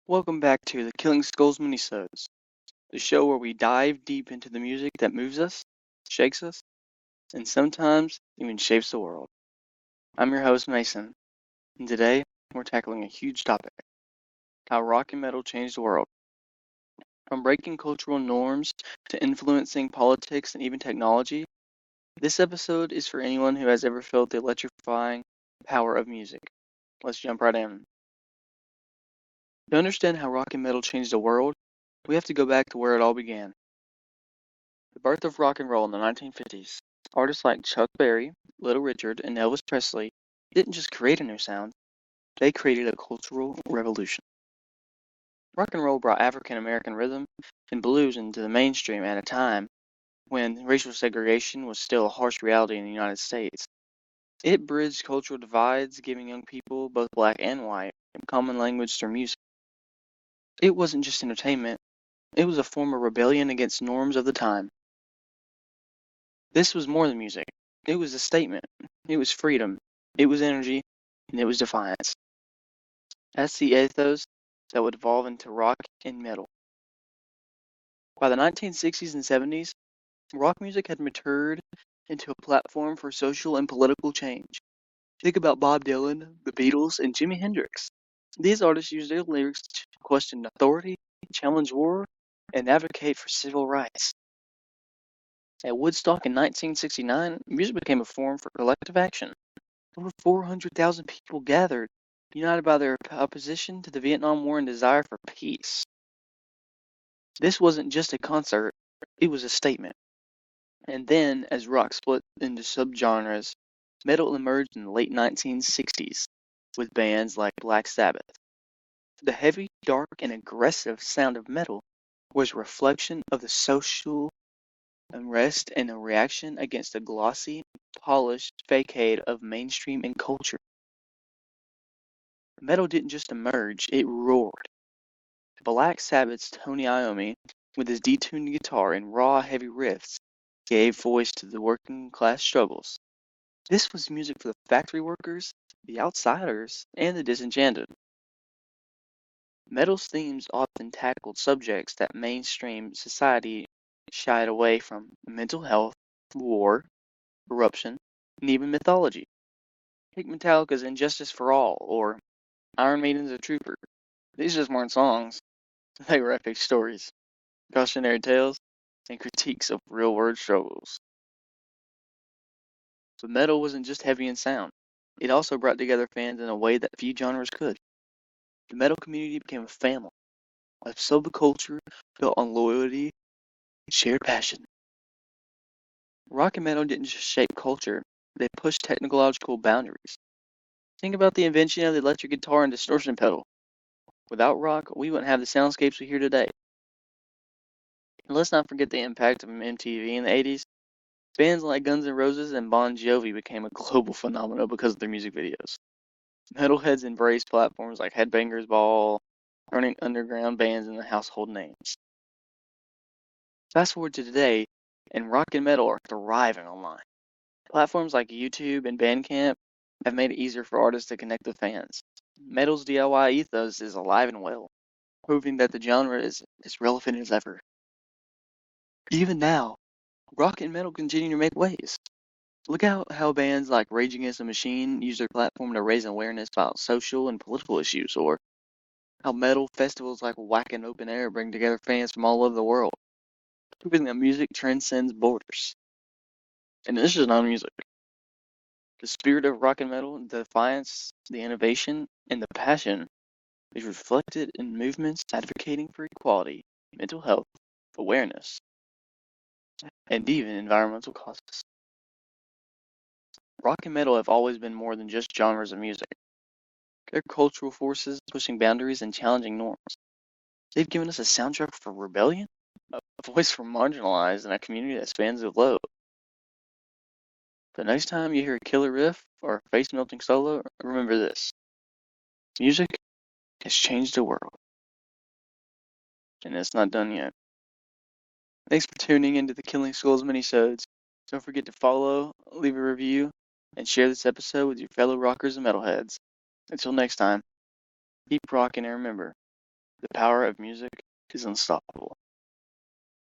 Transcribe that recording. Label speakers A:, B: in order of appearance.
A: Welcome back to the Killing Skulls MInisodes, the show where we dive deep into the music that moves us, shakes us, and sometimes even shapes the world. I'm your host, Mason, and today we're tackling a huge topic: how rock and metal changed the world. From breaking cultural norms to influencing politics and even technology, this episode is for anyone who has ever felt the electrifying power of music. Let's jump right in. To understand how rock and metal changed the world, we have to go back to where it all began. The birth of rock and roll in the 1950s. Artists like Chuck Berry, Little Richard, and Elvis Presley didn't just create a new sound, they created a cultural revolution. Rock and roll brought African American rhythm and blues into the mainstream at a time when racial segregation was still a harsh reality in the United States. It bridged cultural divides, giving young people, both black and white, common language through music. It wasn't just entertainment, it was a form of rebellion against norms of the time. This was more than music. It was a statement. It was freedom. It was energy. And it was defiance. That's the ethos that would evolve into rock and metal. By the 1960s and 70s, rock music had matured into a platform for social and political change. Think about Bob Dylan, the Beatles, and Jimi Hendrix. These artists used their lyrics to question authority, challenge war, and advocate for civil rights. At Woodstock in 1969, music became a forum for collective action. Over 400,000 people gathered, united by their opposition to the Vietnam War and desire for peace. This wasn't just a concert, it was a statement. And then, as rock split into subgenres, metal emerged in the late 1960s with bands like Black Sabbath. The heavy, dark, and aggressive sound of metal was a reflection of the social unrest and a reaction against the glossy, polished facade of mainstream and culture. Metal didn't just emerge, it roared. Black Sabbath's Tony Iommi, with his detuned guitar and raw, heavy riffs, gave voice to the working class struggles. This was music for the factory workers, the outsiders, and the disenchanted. Metal's themes often tackled subjects that mainstream society shied away from: mental health, war, corruption, and even mythology. Take Metallica's Injustice for All or Iron Maiden's A Trooper. These just weren't songs, they were epic stories, cautionary tales, and critiques of real-world struggles. But metal wasn't just heavy in sound. It also brought together fans in a way that few genres could. The metal community became a family, a subculture built on loyalty and shared passion. Rock and metal didn't just shape culture, they pushed technological boundaries. Think about the invention of the electric guitar and distortion pedal. Without rock, we wouldn't have the soundscapes we hear today. And let's not forget the impact of MTV in the 80s. Bands like Guns N' Roses and Bon Jovi became a global phenomenon because of their music videos. Metalheads embraced platforms like Headbangers Ball, turning underground bands into household names. Fast forward to today, and rock and metal are thriving online. Platforms like YouTube and Bandcamp have made it easier for artists to connect with fans. Metal's DIY ethos is alive and well, proving that the genre is as relevant as ever. Even now, rock and metal continue to make waves. Look out how bands like Rage Against the Machine use their platform to raise awareness about social and political issues, or how metal festivals like Wacken Open Air bring together fans from all over the world, proving that music transcends borders. And this is not music. The spirit of rock and metal, the defiance, the innovation, and the passion is reflected in movements advocating for equality, mental health, awareness, and even environmental causes. Rock and metal have always been more than just genres of music. They're cultural forces pushing boundaries and challenging norms. They've given us a soundtrack for rebellion, a voice for marginalized, and a community that spans the globe. The next time you hear a killer riff or a face-melting solo, remember this: music has changed the world, and it's not done yet. Thanks for tuning into the Killing Skulls MInisodes. Don't forget to follow, leave a review, and share this episode with your fellow rockers and metalheads. Until next time, keep rocking and remember, The power of music is unstoppable.